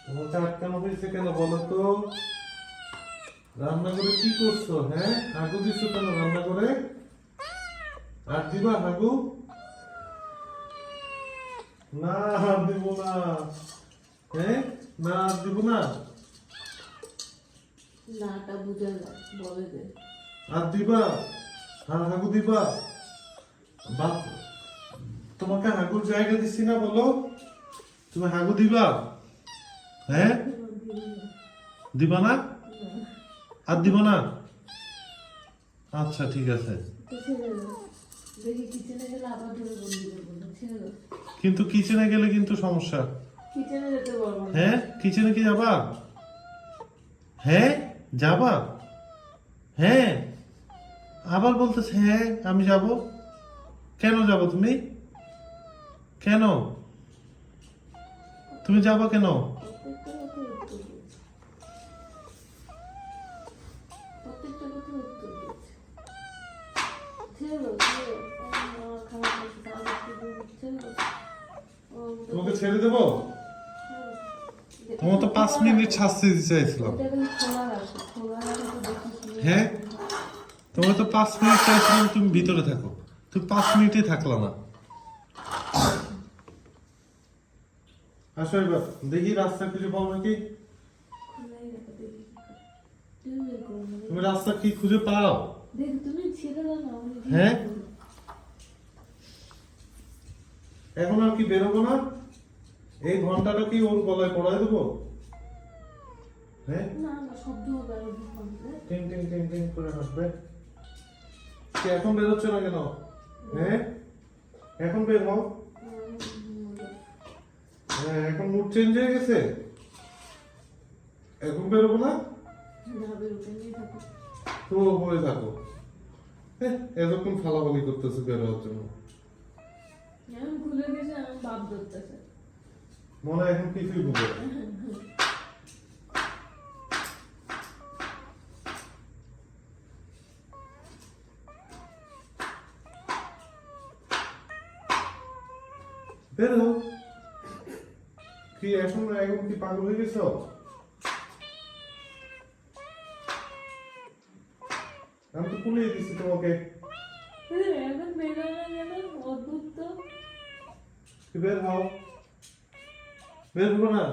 তোমাকে আটকানো হয়েছে কেন বলো তো? রান্না করে কি করছো? হ্যাঁ, হাগু দিচ্ছ কেন রান্না করে? আর দিবা হাগু? না, আর দিব না। হ্যাঁ, না আর দিব না। নাটা বুঝে বলে দে। আর দিবা? আর হাগু দিবা? বাপ, তোমাকে হাগুর জায়গা দিচ্ছি না, বলো তুমি হাগু দিবা? হ্যাঁ, দিবা না? আর দিব না? আচ্ছা ঠিক আছে। দেখি কিচেনে গেলে আবার ধরে বন্দি করবো না, ছেড়ে দাও। কিন্তু কিচেনে গেলে কিন্তু সমস্যা। কিচেনে যেতে পারবো না। হ্যাঁ, কিচেনে কি যাবা? হ্যাঁ, যাবা? হ্যাঁ, আবার বলতেছে হ্যাঁ আমি যাব। কেন যাব তুমি? কেন তুমি যাবা কেন? প্রত্যেকটা কথা উত্তর দিচ্ছে। ছেড়ে দাও, ছেড়ে দাও। আমার খারাপ লাগছে, তাও একটু দূর ছেড়ে দাও। তোমাকে ছেড়ে দেবো? তোমার তো 5 মিনিট শাস্তি দিতে চাইছিলাম। এটা কিন্তু খোলা রাখো, খোলা রাখো তো দেখি কি হয়। হ্যাঁ, তোমার তো 5 মিনিট চাইছিলাম তুমি ভিতরে থাকো, তুমি 5 মিনিটই থাকলা না। আসো এবার দেখি রাস্তা খুঁজে পাও নাকি। খোলাই রাখো, দেখি কি করে। তুমি বের করো না, তুমি রাস্তা কি খুঁজে পাও? দেখি তুমি ছেড়ে দাও না, আমি দেখি হ্যাঁ? কি করি। এখন আর কি বেরোবো না? এই ঘন্টাটা কি ওর গলায় পড়ায় দেবো? হ্যাঁ, না না, শব্দ হবে আর ভূকম্পে। টিং টিং টিং টিং করে হাসবে। কি এখন বেরোচ্ছ না কেন? হ্যাঁ, এখন বের হও। হ্যাঁ, এখন মুড চেঞ্জ হয়ে গেছে। এখন বেরোবো না? না বেরোতে নিয়ে থাকো। তো হয়ে থাকো। হ্যাঁ, এতক্ষণ ফালাফালি করতেছে বের হওয়ার জন্য। আমি ভুলে গেছি, আমি বাপ ধরতেছে। মনে হয় এখন কিছুই বুঝে না। বের হও। কি এখন এখন কি পাগল হয়ে গেছো? আমি তো পুলিয়ে দিচ্ছি তোমাকে। এখন বেরোয় না কেন? অদ্ভুত তো। বের হও। বের হবো না?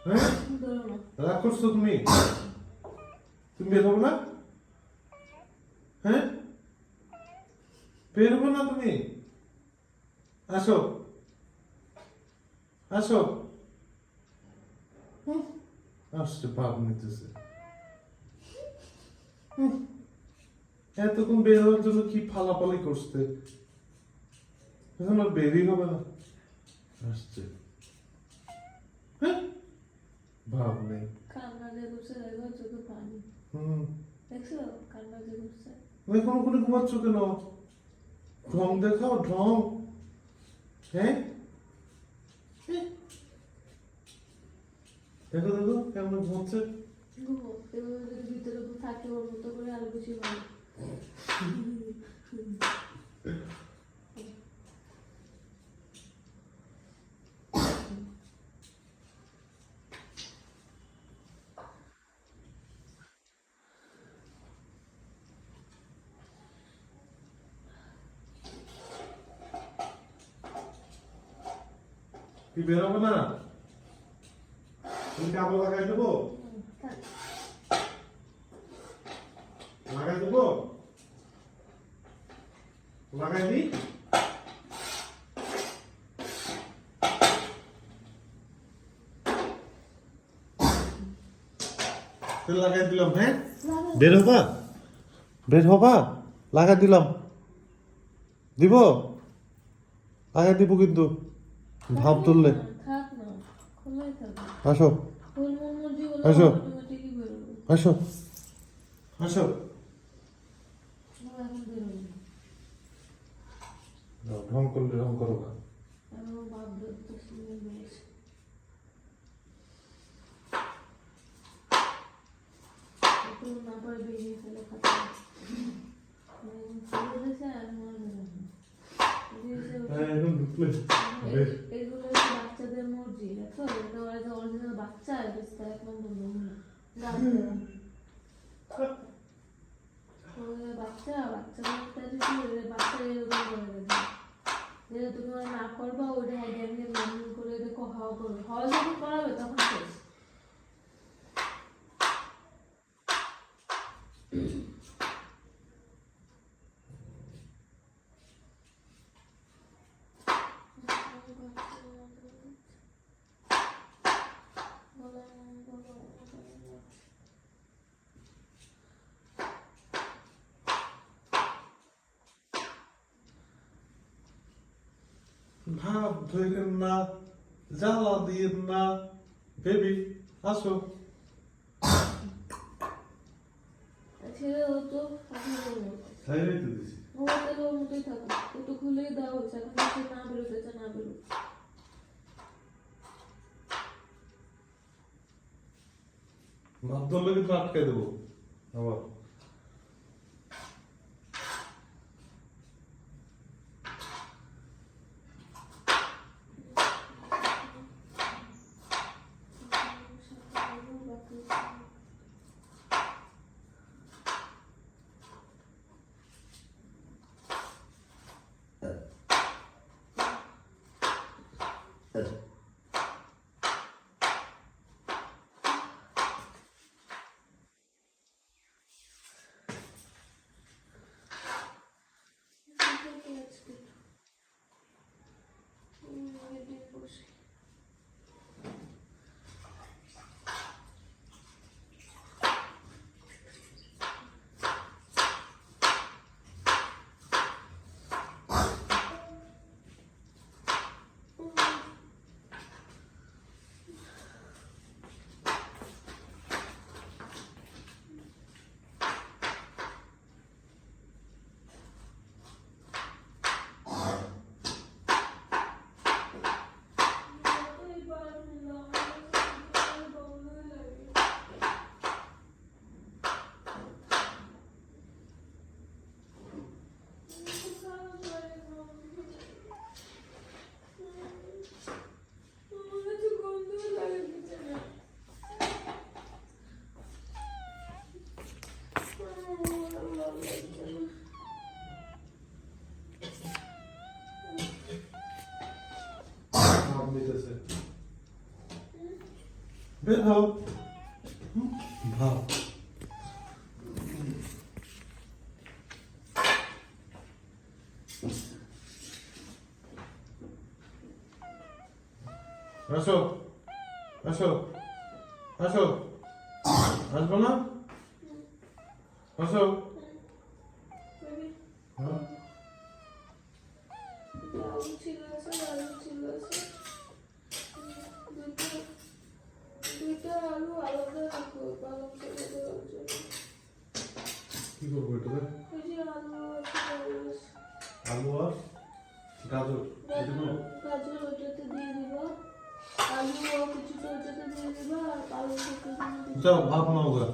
হ্যাঁ, ধরো না। রাগ করছো তুমি? তুমি বের হবো না? হ্যাঁ, বের হবো না তুমি? আসো, আসো। আসছে ভাব নিতেছে। এতক্ষণ বের হওয়ার জন্য কি ফালাফালি করছে, এখন আর বেরই হবে না। আসছে, হ্যাঁ, ভাব নেই। কান্না যে করছে, দেখো চোখে পানি। দেখছো কান্না যে করছে। এখন ওখানে ঘুমাচ্ছ কেন? ঢং দেখাও, ঢং। হ্যাঁ, দেখো দেখো কেমন ঘুমাচ্ছে। ঘুমো, এভাবে যদি ভিতরে থাকে ওর মতো করে আরো বেশি ভালো। কি বেরোবো না? তুমি কাপড় লাগাই দেবো? লাগাই দেবো? লাগাই দি? লাগাই দিলাম। হ্যাঁ, বের হবা? বের হবা? লাগাই দিলাম। দিব? লাগাই দিব কিন্তু ভাব তুললে। থাক না, খোলাই থাকবে। আসো, ফুল মর্জি হলে আসো। অটোমেটিকই বেরোবে। আসো, আসো। ও এখন বেরোবে। ঢং করলে ঢং করো না। আমি ওর বাপ ধরতেছি, বেরোছে। একটু না পারে বেরিয়ে ফেলে খাতা। ফেলে দিয়েছে আর মনে বেরোবে। হ্যাঁ, এখন ঢুকলে এগুলো বাচ্চাদের মর্জি, দেখো? এটা অরিজিনাল বাচ্চা বাচ্চা বাচ্চা এরকম করে দেবে যেটা তুমি না করবা ওটা একদিন মেনটেন করে দেখো হাওয়া করবে হাওয়া যখন করাবে তখন শেষ ভাব ধরেন না, জ্বালা দিয়ে না, বেবি আসো। ছেড়ে হতো আমি বলবো ছাইরাই তো দিছি। ঘুমাতে ওর মতোই থাকো একটু খুলেই দেওয়া হচ্ছে এখন সে না বেরোতে চায় না বেরো ভাব ধরলে কিন্তু আটকাই দেবো আবার। ভাব নিতেছে। বের হও। ভাব। আসো আসো আসো আসবো না আসো হ্যাঁ আলু ছিল আছে দুইটা আলু আলাদা রাখো পালং করে দেওয়ার জন্য কি করবো এটা ওই যে আলু আছে আলু আর গাজর গাজর ওটাতে দিয়ে দিবা আলু কিছুটা ওটাতে দিয়ে দিবা আর পালং করতে চলো ভাব নাও গা